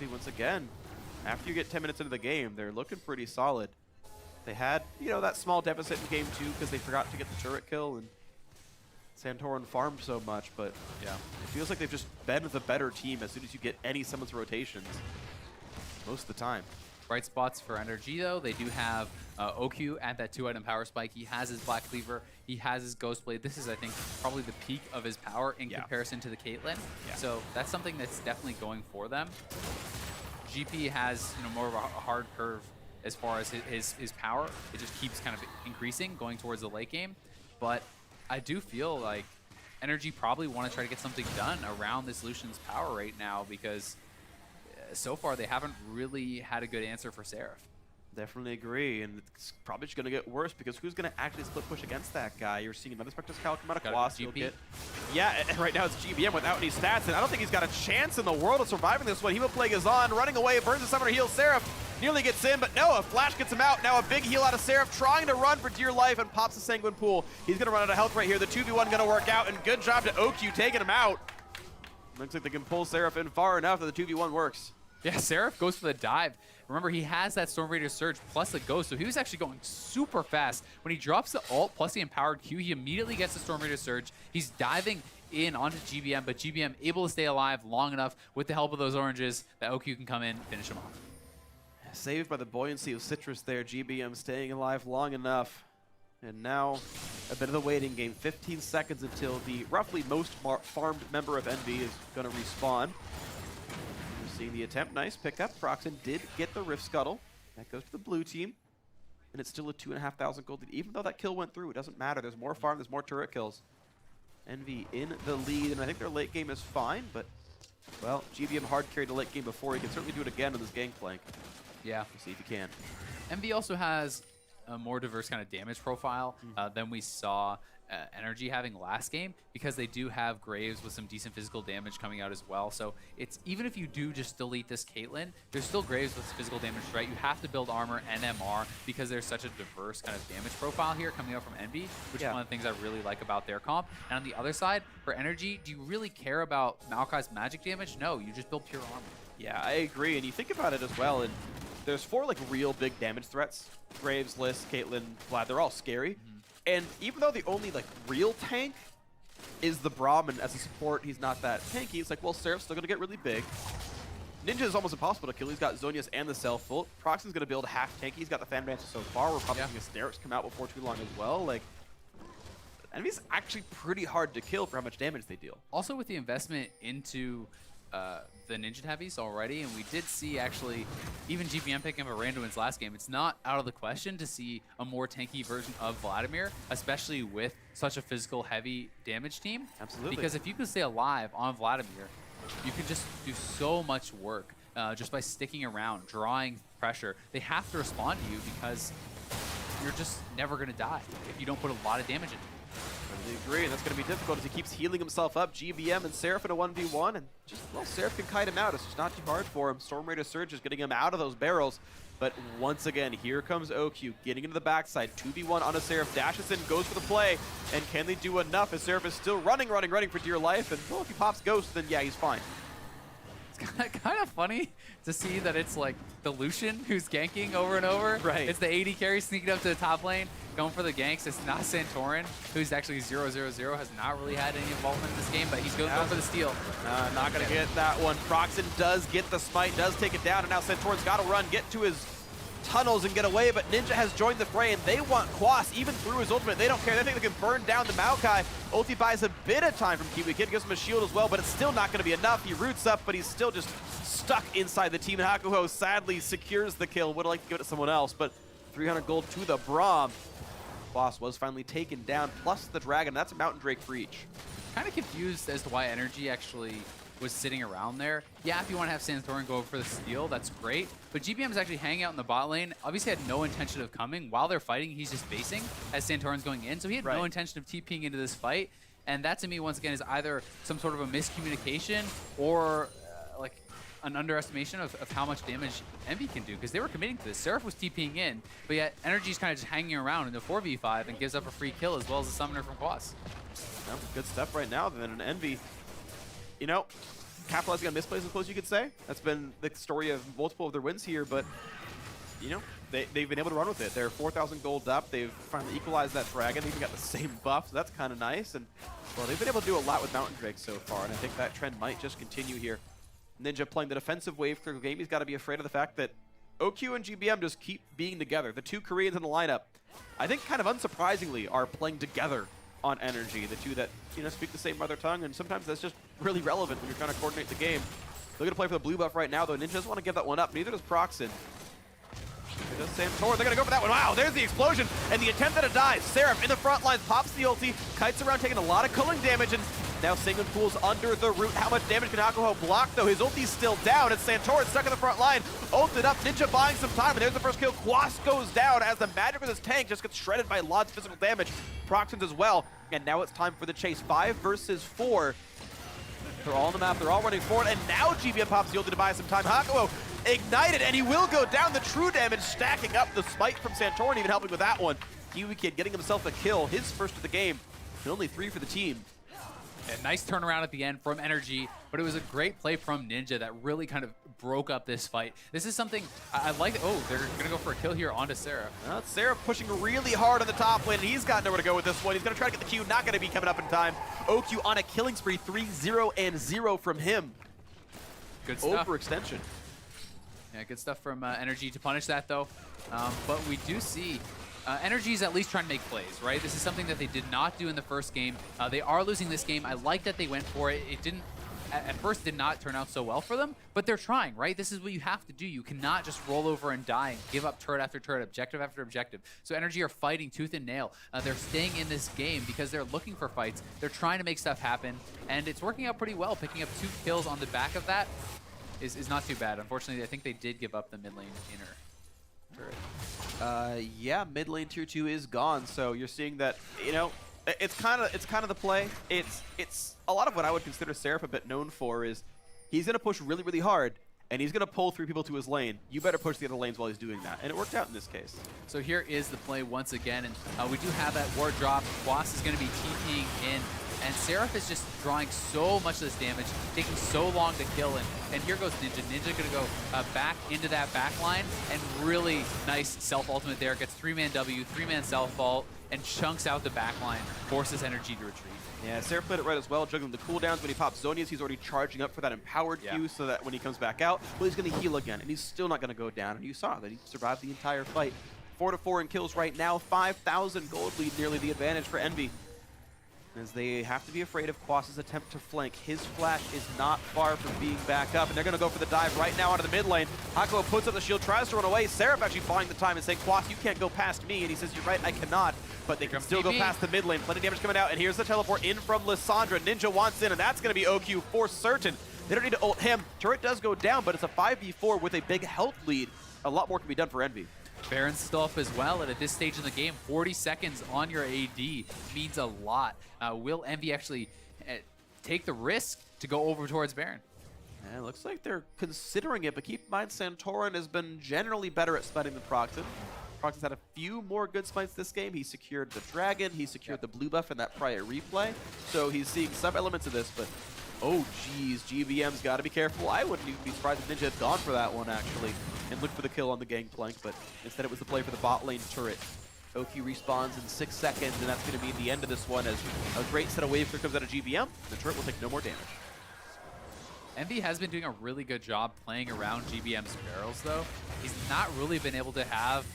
Speaker 1: Once again, after you get 10 minutes into the game, they're looking pretty solid. They had, that small deficit in game 2 because they forgot to get the turret kill, and Santorin farmed so much, but yeah, it feels like they've just been the better team as soon as you get any summons rotations most of the time.
Speaker 2: Bright spots for NRG, though. They do have OQ at that 2-item power spike. He has his Black Cleaver. He has his Ghost Blade. This is, I think, probably the peak of his power in comparison to the Caitlyn. Yeah. So that's something that's definitely going for them. GP has more of a hard curve as far as his power. It just keeps kind of increasing going towards the late game. But I do feel like NRG probably want to try to get something done around this Lucian's power right now, because so far they haven't really had a good answer for Seraph.
Speaker 1: Definitely agree, and it's probably just going to get worse because who's going to actually split push against that guy? You're seeing another Spectre's Cal come out of Quas. Yeah, and right now it's GBM without any stats, and I don't think he's got a chance in the world of surviving this one. Hemoplague is on, running away, burns the summoner, heals Seraph, nearly gets in, but no, a flash gets him out. Now a big heal out of Seraph, trying to run for dear life, and pops the Sanguine Pool. He's going to run out of health right here. The 2v1 going to work out, and good job to OQ taking him out. Looks like they can pull Seraph in far enough that the 2v1 works.
Speaker 2: Yeah, Seraph goes for the dive. Remember, he has that Storm Raider Surge plus the Ghost, so he was actually going super fast. When he drops the ult plus the empowered Q, he immediately gets the Storm Raider Surge. He's diving in onto GBM, but GBM able to stay alive long enough with the help of those oranges that OQ can come in and finish him off.
Speaker 1: Saved by the buoyancy of Citrus there, GBM staying alive long enough. And now a bit of the waiting game. 15 seconds until the roughly most farmed member of Envy is going to respawn. Seeing the attempt, nice pickup. Proxen did get the Rift Scuttle. That goes to the blue team. And it's still a 2,500 gold lead. Even though that kill went through, it doesn't matter. There's more farm, there's more turret kills. Envy in the lead, and I think their late game is fine, but, well, GBM hard carried the late game before. He can certainly do it again on this Gangplank.
Speaker 2: Yeah.
Speaker 1: We'll see if he can.
Speaker 2: Envy also has a more diverse kind of damage profile than we saw Energy having last game, because they do have Graves with some decent physical damage coming out as well. So it's, even if you do just delete this Caitlyn, there's still Graves with physical damage, right? You have to build armor and MR because there's such a diverse kind of damage profile here coming out from Envy, which is one of the things I really like about their comp. And on the other side, for Energy, do you really care about Maokai's magic damage? No, you just build pure armor.
Speaker 1: Yeah, I agree. And you think about it as well, and there's 4 like real big damage threats. Graves, Liss, Caitlyn, Vlad, they're all scary. And even though the only like real tank is the Brahmin as a support, he's not that tanky. It's like, well, Seraph's still gonna get really big. Ninja is almost impossible to kill. He's got Zonius and the Self Ult. Proxim's gonna build half tanky. He's got the Fan Mantis so far. We're probably seeing Hysterics come out before too long as well. Like, Enemy's actually pretty hard to kill for how much damage they deal.
Speaker 2: Also with the investment into the Ninja heavies already, and we did see actually even GBM picking up a Randuin's last game. It's not out of the question to see a more tanky version of Vladimir, especially with such a physical heavy damage team.
Speaker 1: Absolutely.
Speaker 2: Because if you can stay alive on Vladimir, you can just do so much work just by sticking around, drawing pressure. They have to respond to you because you're just never going to die if you don't put a lot of damage in.
Speaker 1: I agree, and that's going to be difficult as he keeps healing himself up. GBM and Seraph in a 1v1, and just, well, Seraph can kite him out. It's just not too hard for him. Storm Raider Surge is getting him out of those barrels. But once again, here comes OQ getting into the backside. 2v1 on a Seraph, dashes in, goes for the play. And can they do enough as Seraph is still running for dear life? And, well, if he pops Ghost, then yeah, he's fine.
Speaker 2: It's kind of funny to see that it's like the Lucian who's ganking over and over.
Speaker 1: Right.
Speaker 2: It's the AD carry sneaking up to the top lane, going for the ganks. It's not Santorin, who's actually 0-0-0, has not really had any involvement in this game, but he's going for the steal.
Speaker 1: Not going to get that one. Proxen does get the smite, does take it down, and now Santorin's got to run, get to his tunnels and get away, but Ninja has joined the fray, and they want Quas even through his ultimate. They don't care. They think they can burn down the Maokai. Ulti buys a bit of time from Kiwi Kid, gives him a shield as well, but it's still not going to be enough. He roots up, but he's still just stuck inside the team. Hakuho sadly secures the kill. Would have liked to give it to someone else, but 300 gold to the Braum. Boss was finally taken down, plus the Dragon. That's a Mountain Drake for each.
Speaker 2: Kind of confused as to why Energy actually was sitting around there. Yeah, if you want to have Santorin go for the steal, that's great. But GBM is actually hanging out in the bot lane. Obviously had no intention of coming. While they're fighting, he's just basing as Santorin's going in. So he had no intention of TPing into this fight. And that to me, once again, is either some sort of a miscommunication or like an underestimation of how much damage Envy can do, because they were committing to this. Seraph was TPing in, but yet Energy's kind of just hanging around in the 4v5 and gives up a free kill as well as a summoner from Quas.
Speaker 1: No, good stuff right now. Then an Envy, you know, capitalizing on misplays, I suppose you could say. That's been the story of multiple of their wins here, but, you know, they've been able to run with it. They're 4,000 gold up. They've finally equalized that Dragon. They've even got the same buff, so that's kind of nice. And, well, they've been able to do a lot with Mountain Drake so far, and I think that trend might just continue here. Ninja playing the defensive wave through the game. He's got to be afraid of the fact that OQ and GBM just keep being together. The two Koreans in the lineup, I think kind of unsurprisingly, are playing together on Energy. The two that, you know, speak the same mother tongue, and sometimes that's just really relevant when you're trying to coordinate the game. They're going to play for the blue buff right now, though. Ninja doesn't want to give that one up. Neither does Proxen. Neither does Santorin. They're going to go for that one. Wow, there's the explosion, and the attempt at a dive. Seraph in the front lines, pops the ulti, kites around, taking a lot of culling damage, and now Sanguine Pool's under the root. How much damage can Hakuho block, though? His ulti's still down, and Santorin stuck in the front line. Ulted up, Ninja buying some time, and there's the first kill. Quas goes down as the magic with his tank just gets shredded by Lod's physical damage. Proxen's as well, and now it's time for the chase. 5 versus 4. They're all on the map, they're all running forward, and now GBM pops the ulti to buy some time. Hakuho ignited, and he will go down. The true damage stacking up. The spike from Santorin even helping with that one. Kiwi Kid getting himself a kill, his first of the game, and only 3 for the team.
Speaker 2: A nice turnaround at the end from Energy, but it was a great play from Ninja that really kind of broke up this fight. This is something I like. Oh, they're going to go for a kill here onto Seraph.
Speaker 1: Seraph pushing really hard on the top lane. He's got nowhere to go with this one. He's going to try to get the Q. Not going to be coming up in time. OQ on a killing spree. 3-0-0 from him.
Speaker 2: Good stuff.
Speaker 1: Overextension.
Speaker 2: Yeah, good stuff from Energy to punish that, though. But we do see Energy's at least trying to make plays, right? This is something that they did not do in the first game. They are losing this game. I like that they went for it. It didn't, at first, did not turn out so well for them, but they're trying, right? This is what you have to do. You cannot just roll over and die and give up turret after turret, objective after objective. So Energy are fighting tooth and nail. They're staying in this game because they're looking for fights. They're trying to make stuff happen, and it's working out pretty well. Picking up 2 kills on the back of that is not too bad. Unfortunately, I think they did give up the mid lane inner turret.
Speaker 1: Yeah, mid lane tier 2 is gone, so you're seeing that, you know, It's kind of the play. It's a lot of what I would consider Seraph a bit known for is he's going to push really, really hard, and he's going to pull 3 people to his lane. You better push the other lanes while he's doing that, and it worked out in this case.
Speaker 2: So here is the play once again, and we do have that ward drop. Quas is going to be TPing in, and Seraph is just drawing so much of this damage, taking so long to kill, and here goes Ninja. Ninja going to go back into that back line, and really nice self-ultimate there. Gets 3-man W, 3-man self-ult, and chunks out the back line, forces NRG to retreat.
Speaker 1: Yeah, Seraph played it right as well, juggling the cooldowns. When he pops Zonias, he's already charging up for that empowered Q so that when he comes back out, well, he's going to heal again, and he's still not going to go down. And you saw that he survived the entire fight. 4-4 in kills right now, 5,000 gold lead, nearly the advantage for Envy. As they have to be afraid of Quas's attempt to flank. His flash is not far from being back up, and they're going to go for the dive right now onto the mid lane. Hako puts up the shield, tries to run away. Seraph actually buying the time and saying, Quas, you can't go past me. And he says, you're right, I cannot. But they can still go past the mid lane. Plenty of damage coming out, and here's the teleport in from Lissandra. Ninja wants in, and that's going to be OQ for certain. They don't need to ult him. Turret does go down, but it's a 5v4 with a big health lead. A lot more can be done for Envy.
Speaker 2: Baron still up as well, and at this stage in the game, 40 seconds on your AD means a lot. Will Envy actually take the risk to go over towards Baron?
Speaker 1: Yeah, it looks like they're considering it, but keep in mind Santorin has been generally better at smiting than Proxen. Proxen's had a few more good smites this game. He secured the Dragon, he secured the blue buff in that prior replay, so he's seeing some elements of this, but oh geez, GBM's got to be careful. I wouldn't even be surprised if Ninja had gone for that one actually and looked for the kill on the Gangplank, but instead it was the play for the bot lane turret. OQ respawns in 6 seconds, and that's going to mean the end of this one as a great set of wave clear comes out of GBM. The turret will take no more damage.
Speaker 2: Envy has been doing a really good job playing around GBM's barrels, though. He's not really been able to have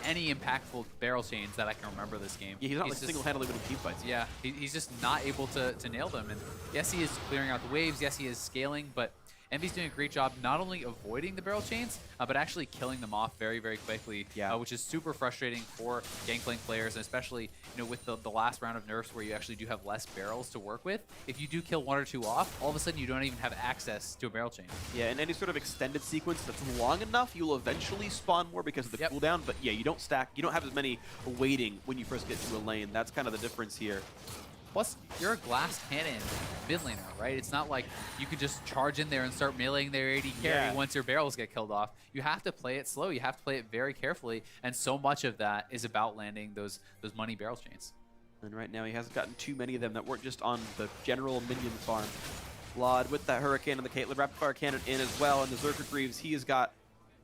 Speaker 2: any impactful barrel chains that I can remember this game.
Speaker 1: Yeah, he's not like single-handedly winning team fights.
Speaker 2: Yeah, he's just not able to nail them. And yes, he is clearing out the waves. Yes, he is scaling, but Envy's doing a great job not only avoiding the barrel chains, but actually killing them off very, very quickly, which is super frustrating for Gangplank players, and especially with the last round of nerfs where you actually do have less barrels to work with. If you do kill 1 or 2 off, all of a sudden you don't even have access to a barrel chain.
Speaker 1: Yeah, in any sort of extended sequence that's long enough, you'll eventually spawn more because of the cooldown, but yeah, you don't stack, you don't have as many waiting when you first get to a lane. That's kind of the difference here.
Speaker 2: Plus, you're a glass cannon mid laner, right? It's not like you could just charge in there and start meleeing their AD carry once your barrels get killed off. You have to play it slow. You have to play it very carefully, and so much of that is about landing those money barrel chains.
Speaker 1: And right now he hasn't gotten too many of them that weren't just on the general minion farm. Vlad with that Hurricane and the Caitlyn Rapid Fire Cannon in as well, and the Zerker Greaves, he has got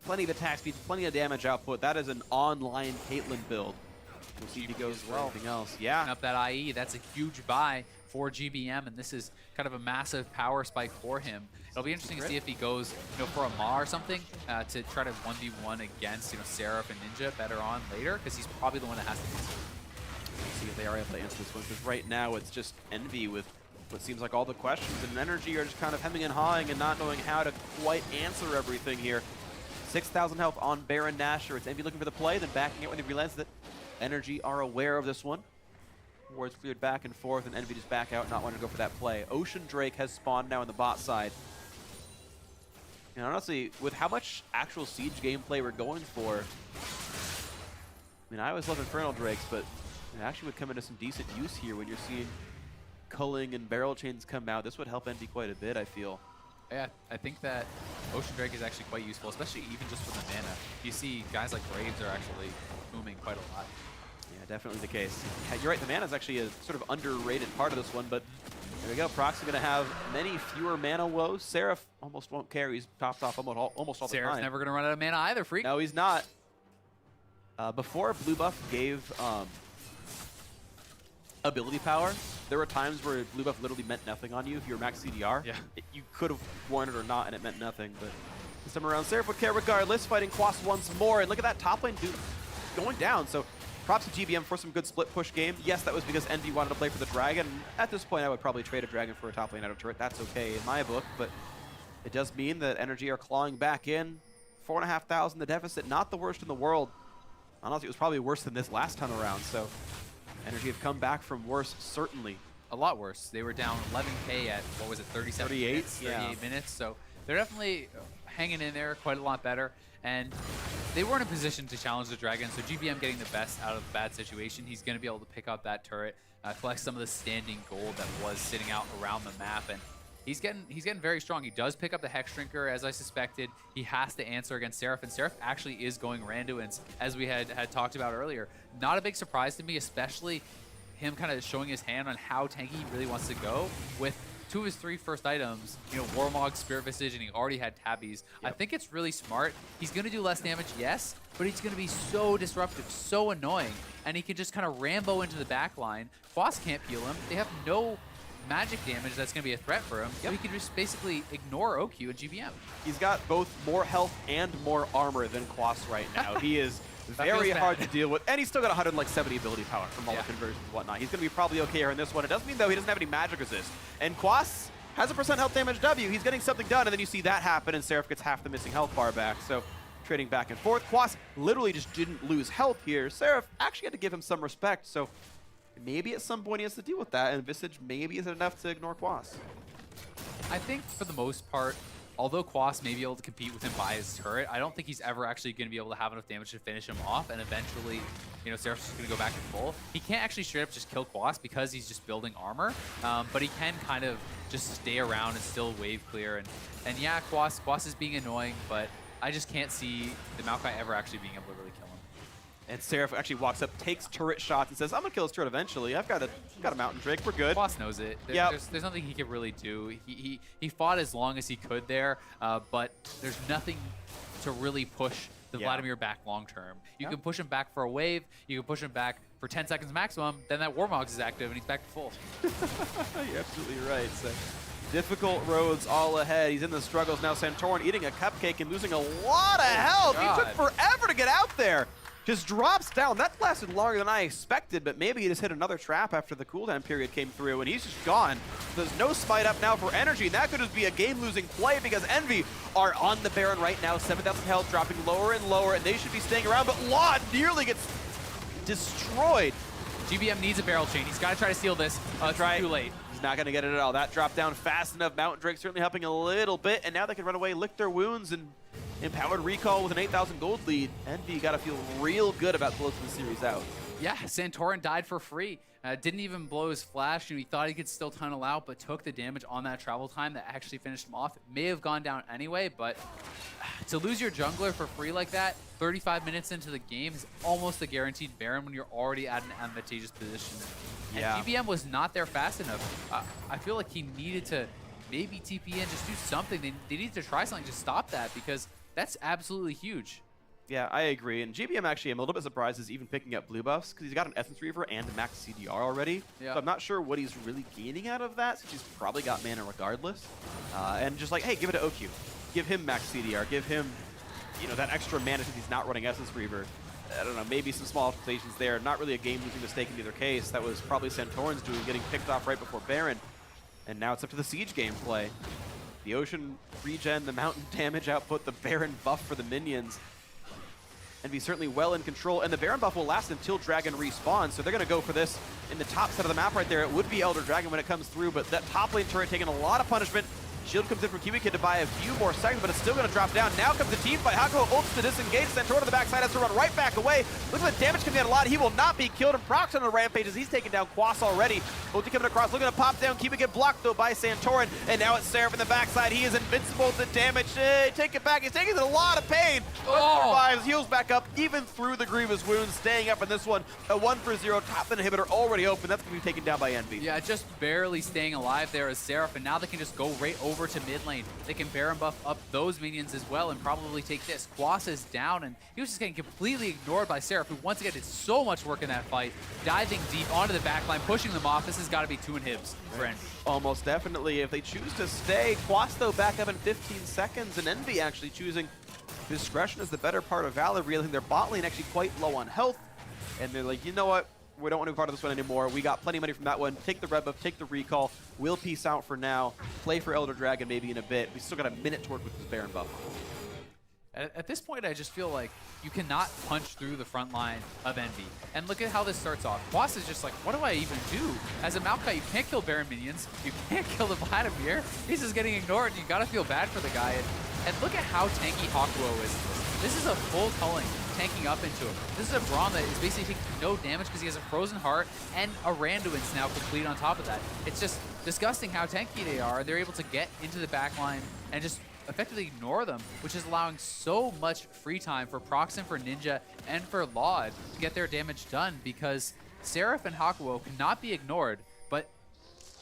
Speaker 1: plenty of attack speed, plenty of damage output. That is an online Caitlyn build. We'll see if he goes for anything else. Yeah.
Speaker 2: Up that IE, that's a huge buy for GBM, and this is kind of a massive power spike for him. It'll be interesting to see if he goes, for a Maw or something to try to 1v1 against, Seraph and Ninja better on later, because he's probably the one that has to do so.
Speaker 1: Let's see if they are able to answer this one, because right now it's just Envy with what seems like all the questions, and NRG are just kind of hemming and hawing and not knowing how to quite answer everything here. 6,000 health on Baron Nashor. It's Envy looking for the play, then backing it when he realizes that NRG are aware of this one. Wards cleared back and forth, and Envy just back out, not wanting to go for that play. Ocean Drake has spawned now on the bot side. And honestly, with how much actual Siege gameplay we're going for, I always love Infernal Drakes, but it actually would come into some decent use here when you're seeing culling and barrel chains come out. This would help Envy quite a bit, I feel.
Speaker 2: Yeah, I think that Ocean Drake is actually quite useful, especially even just for the mana. You see guys like Graves are actually booming quite a lot.
Speaker 1: Yeah, definitely the case. Yeah, you're right, the mana is actually a sort of underrated part of this one, but there we go. Prox's going to have many fewer mana woes. Seraph almost won't care. He's topped off almost all the time.
Speaker 2: Seraph's never going to run out of mana either, Freak.
Speaker 1: No, he's not. Before blue buff gave ability power, there were times where blue buff literally meant nothing on you if you were max CDR.
Speaker 2: Yeah.
Speaker 1: You could have worn it or not, and it meant nothing. But this time around, Seraph would care regardless, fighting Quas once more. And look at that top lane dude going down. So props to GBM for some good split push game. Yes, that was because Envy wanted to play for the Dragon. At this point, I would probably trade a Dragon for a top lane out of turret. That's okay in my book, but it does mean that NRG are clawing back in. 4,500 the deficit, not the worst in the world. Honestly, it was probably worse than this last time around, so NRG have come back from worse, certainly.
Speaker 2: A lot worse. They were down 11K at, what was it, 37
Speaker 1: 38?
Speaker 2: minutes? 38 minutes, so they're definitely hanging in there quite a lot better. and they weren't in a position to challenge the Dragon, so GBM getting the best out of the bad situation. He's going to be able to pick up that turret, collect some of the standing gold that was sitting out around the map, and he's getting very strong. He does pick up the Hex Shrinker, as I suspected. He has to answer against Seraph, and Seraph actually is going Randuin's, as we had talked about earlier. Not a big surprise to me, especially him kind of showing his hand on how tanky he really wants to go with 2 of his 3 first items, you know, Warmog, Spirit Visage, and he already had Tabbies. Yep. I think it's really smart. He's going to do less damage, yes, but he's going to be so disruptive, so annoying, and he can just kind of Rambo into the back line. Quas can't heal him. They have no magic damage that's going to be a threat for him, so he can just basically ignore OQ and GBM.
Speaker 1: He's got both more health and more armor than Quas right now. He is very hard to deal with, and he's still got 170 ability power from all the conversions and whatnot. He's going to be probably okay here in this one. It doesn't mean, though, he doesn't have any magic resist. And Quas has a % health damage W. He's getting something done, and then you see that happen, and Seraph gets half the missing health bar back. So trading back and forth. Quas literally just didn't lose health here. Seraph actually had to give him some respect, so maybe at some point he has to deal with that, and Visage maybe isn't enough to ignore Quas.
Speaker 2: I think for the most part, although Quas may be able to compete with him by his turret, I don't think he's ever actually going to be able to have enough damage to finish him off, and eventually, you know, Seraph's just going to go back to full. He can't actually straight up just kill Quas because he's just building armor, but he can kind of just stay around and still wave clear. And yeah, Quas is being annoying, but I just can't see the Maokai ever actually being able to really kill him.
Speaker 1: And Seraph actually walks up, takes turret shots, and says, I'm going to kill this turret eventually. I've got a Mountain Drake. We're good.
Speaker 2: Quas knows it. There's nothing he can really do. He fought as long as he could there, but there's nothing to really push the Vladimir back long term. You can push him back for a wave. You can push him back for 10 seconds maximum. Then that Warmogs is active, and he's back to full.
Speaker 1: You're absolutely right. So difficult roads all ahead. He's in the struggles now. Santorin eating a cupcake and losing a lot of health. He took forever to get out there. Just drops down. That lasted longer than I expected, but maybe he just hit another trap after the cooldown period came through, and he's just gone. There's no smite up now for NRG, and that could just be a game-losing play because Envy are on the Baron right now. 7,000 health, dropping lower and lower, and they should be staying around, but Law nearly gets destroyed.
Speaker 2: GBM needs a barrel chain. He's got to try to steal this. It's too late.
Speaker 1: He's not going to get it at all. That dropped down fast enough. Mountain Drake certainly helping a little bit, and now they can run away, lick their wounds, and empowered recall with an 8,000 gold lead. Envy got to feel real good about closing the series out.
Speaker 2: Yeah, Santorin died for free. Didn't even blow his flash. He thought he could still tunnel out, but took the damage on that travel time that actually finished him off. It may have gone down anyway, but to lose your jungler for free like that, 35 minutes into the game is almost a guaranteed Baron when you're already at an advantageous position. And GBM was not there fast enough. I feel like he needed to maybe TP in, just do something. They need to try something to stop that because that's absolutely huge.
Speaker 1: Yeah, I agree. And GBM actually, I'm a little bit surprised is even picking up blue buffs because he's got an Essence Reaver and a max CDR already. Yeah. So I'm not sure what he's really gaining out of that since he's probably got mana regardless. And just like, hey, give it to OQ. Give him max CDR. Give him, you know, that extra mana since he's not running Essence Reaver. I don't know, maybe some small optimizations there. Not really a game-losing mistake in either case. That was probably Santorin's doing, getting picked off right before Baron. And now it's up to the Siege gameplay. The Ocean regen, the Mountain damage output, the Baron buff for the minions. Envy certainly well in control, and the Baron buff will last until Dragon respawns, so they're going to go for this in the top set of the map right there. It would be Elder Dragon when it comes through, but that top lane turret taking a lot of punishment. Shield comes in from Kiwi Kid to buy a few more seconds, but it's still going to drop down. Now comes the team fight. Hakuho ults to disengage. Santorin to the backside has to run right back away. Look at the damage coming down a lot. He will not be killed. And Prox on the rampage as he's taking down Quas already. Ulti coming across, looking to pop down. Kiwi Kid blocked though by Santorin. And now it's Seraph in the backside. He is invincible to damage. Take it back. He's taking a lot of pain. But survives, heals back up, even through the grievous wounds, staying up in this one. A 1-for-0 top inhibitor already open. That's going to be taken down by Envy.
Speaker 2: Yeah, just barely staying alive there as Seraph, and now they can just go right over to mid lane. They can Baron buff up those minions as well and probably take this. Quas is down, and he was just getting completely ignored by Seraph, who once again did so much work in that fight, diving deep onto the backline, pushing them off. This has got to be 2 inhibs for Envy.
Speaker 1: Almost definitely. If they choose to stay, Quas though back up in 15 seconds, and Envy actually choosing discretion as the better part of Valor, realizing their bot lane actually quite low on health, and they're like, you know what? We don't want to be part of this one anymore. We got plenty of money from that one. Take the red buff, take the recall. We'll peace out for now. Play for Elder Dragon maybe in a bit. We still got a minute to work with this Baron buff.
Speaker 2: At this point, I just feel like you cannot punch through the front line of Envy. And look at how this starts off. Quas is just like, what do I even do? As a Maokai, you can't kill Baron minions. You can't kill the Vladimir. He's just getting ignored, and you got to feel bad for the guy. And look at how tanky Hakuho is. this is a full culling tanking up into him. This is a Braum that is basically taking no damage because he has a Frozen Heart and a Randuin's now complete on top of that. It's just disgusting how tanky they are. They're able to get into the back line and just effectively ignore them, which is allowing so much free time for Proxen, for Ninja, and for Laud to get their damage done, because Seraph and Hakuo cannot be ignored, but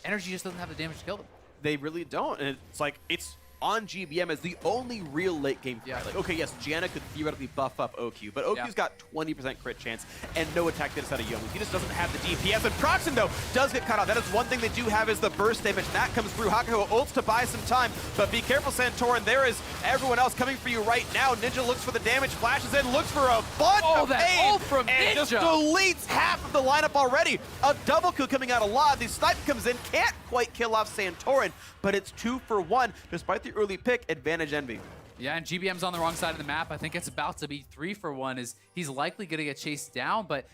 Speaker 2: NRG just doesn't have the damage to kill them.
Speaker 1: They really don't, and it's like, it's on GBM as the only real late game fight. Like, okay, yes, Janna could theoretically buff up OQ, but OQ's got 20% crit chance and no attack data out of Yomu. He just doesn't have the DPS, and Proxen, though, does get cut off. That is one thing they do have, is the burst damage, and that comes through. Hakuho ults to buy some time, but be careful, Santorin. There is everyone else coming for you right now. Ninja looks for the damage, flashes in, looks for a bunch of pain,
Speaker 2: ult from
Speaker 1: and
Speaker 2: Ninja
Speaker 1: just deletes half of the lineup already. A double kill coming out of Laud. The snipe comes in, can't quite kill off Santorin, but it's 2 for 1. Despite the early pick, advantage Envy.
Speaker 2: Yeah, and GBM's on the wrong side of the map. I think it's about to be 3 for 1. Is he's likely going to get chased down, but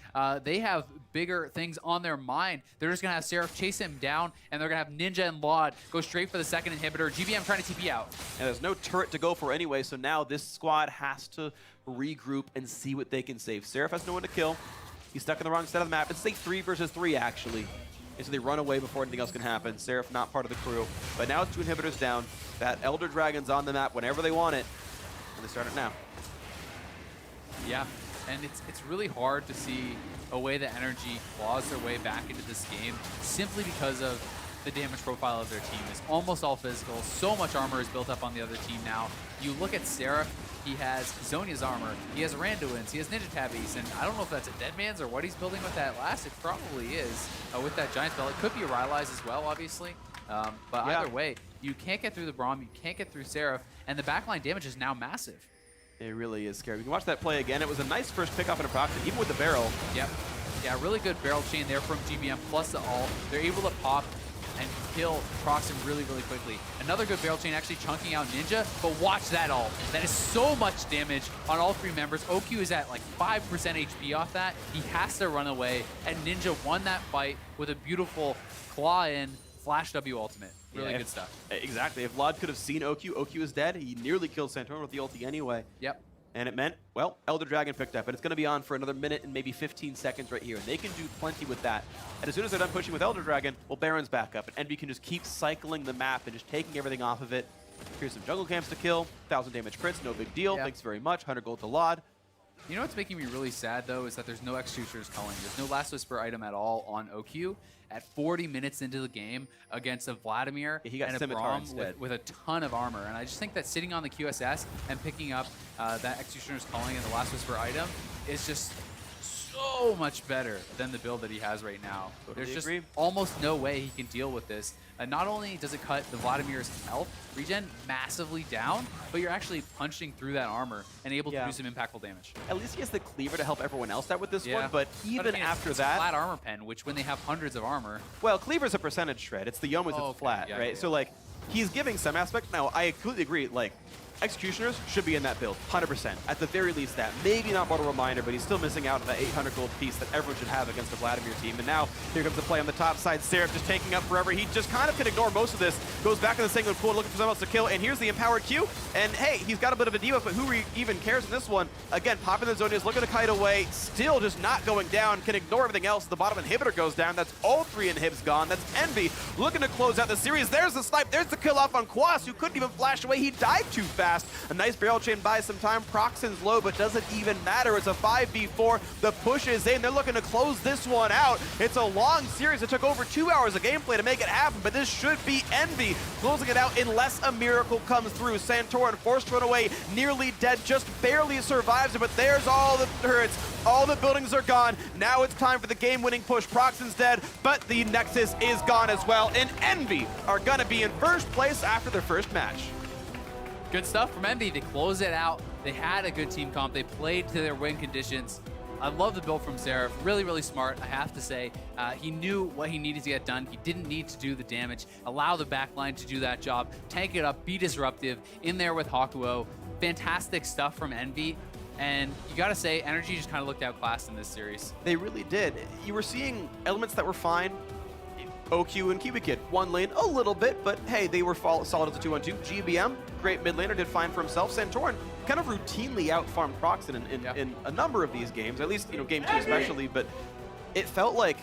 Speaker 2: they have bigger things on their mind. They're just going to have Seraph chase him down, and they're going to have Ninja and Laud go straight for the second inhibitor. GBM trying to TP out.
Speaker 1: And there's no turret to go for anyway, so now this squad has to regroup and see what they can save. Seraph has no one to kill. He's stuck on the wrong side of the map. It's like 3 versus 3, actually. And so they run away before anything else can happen. Seraph not part of the crew. But now it's 2 inhibitors down. That Elder Dragon's on the map whenever they want it. And they start it now.
Speaker 2: Yeah, and it's really hard to see a way that NRG claws their way back into this game simply because of the damage profile of their team. Is almost all physical. So much armor is built up on the other team now. You look at Seraph, he has Zhonya's armor, he has Randuin's, he has Ninja Tabbies, and I don't know if that's a Deadman's or what he's building with that last. It probably is with that Giant Spell. It could be a Rylai's as well, obviously. But either way, you can't get through the Braum, you can't get through Seraph, and the backline damage is now massive.
Speaker 1: It really is scary. We can watch that play again. It was a nice first pick off in a proxy, even with the barrel.
Speaker 2: Yep. Yeah, really good barrel chain there from GBM, plus the ult. They're able to pop and kill Proxen really, really quickly. Another good barrel chain actually chunking out Ninja, but watch that ult. That is so much damage on all 3 members. OQ is at like 5% HP off that. He has to run away, and Ninja won that fight with a beautiful claw in Flash W ultimate. Really good stuff.
Speaker 1: Exactly. If Laud could have seen OQ, OQ is dead. He nearly killed Santorin with the ulti anyway.
Speaker 2: Yep.
Speaker 1: And it meant, well, Elder Dragon picked up, and it's going to be on for another minute and maybe 15 seconds right here. And they can do plenty with that. And as soon as they're done pushing with Elder Dragon, well, Baron's back up, and Envy can just keep cycling the map and just taking everything off of it. Here's some jungle camps to kill, 1,000 damage crits, no big deal. Thanks very much, 100 gold to Laud.
Speaker 2: You know what's making me really sad, though, is that there's no Executioner's Culling. There's no Last Whisper item at all on OQ. At 40 minutes into the game against a Vladimir
Speaker 1: he got
Speaker 2: and a Braum with a ton of armor. And I just think that sitting on the QSS and picking up that Executioner's Calling and the Last Whisper item is just so much better than the build that he has right now. There's just almost no way he can deal with this. Not only does it cut the Vladimir's health regen massively down, but you're actually punching through that armor and able to do some impactful damage.
Speaker 1: At least he has the cleaver to help everyone else out with this one, but even after
Speaker 2: it's
Speaker 1: that...
Speaker 2: a flat armor pen, which when they have hundreds of armor...
Speaker 1: Well, cleaver's a percentage shred. It's the Yomu's that's flat, right? So, like, he's giving some aspect. Now, I completely agree, like, Executioners should be in that build, 100%. At the very least that. Maybe not Mortal Reminder, but he's still missing out on that 800 gold piece that everyone should have against the Vladimir team. And now, here comes the play on the top side. Seraph just taking up forever. He just kind of can ignore most of this. Goes back in the single pool, looking for someone else to kill. And here's the Empowered Q. And hey, he's got a bit of a debuff, but who even cares in this one? Again, popping the Zhonya's, looking to kite away. Still just not going down. Can ignore everything else. The bottom inhibitor goes down. That's all 3 inhibs gone. That's Envy looking to close out the series. There's the snipe. There's the kill off on Quas, who couldn't even flash away. He died too fast. A nice barrel chain buys some time. Proxen's low, but doesn't even matter. It's a 5v4. The push is in. They're looking to close this one out. It's a long series. It took over 2 hours of gameplay to make it happen, but this should be Envy closing it out unless a miracle comes through. Santorin forced to run away, nearly dead, just barely survives it, but there's all the turrets. All the buildings are gone. Now it's time for the game-winning push. Proxen's dead, but the Nexus is gone as well, and Envy are gonna be in first place after their first match.
Speaker 2: Good stuff from Envy. They close it out. They had a good team comp. They played to their win conditions. I love the build from Seraph. Really, really smart, I have to say. He knew what he needed to get done. He didn't need to do the damage. Allow the backline to do that job. Tank it up, be disruptive. In there with Hakuo. Fantastic stuff from Envy. And you gotta say, NRG just kind of looked outclassed in this series.
Speaker 1: They really did. You were seeing elements that were fine. OQ and Kiwi Kid, one lane a little bit, but hey, they were solid as a 2-on-2. GBM, great mid laner, did fine for himself. Santorin kind of routinely out-farmed Proxen in a number of these games, at least, game 2 especially, but it felt like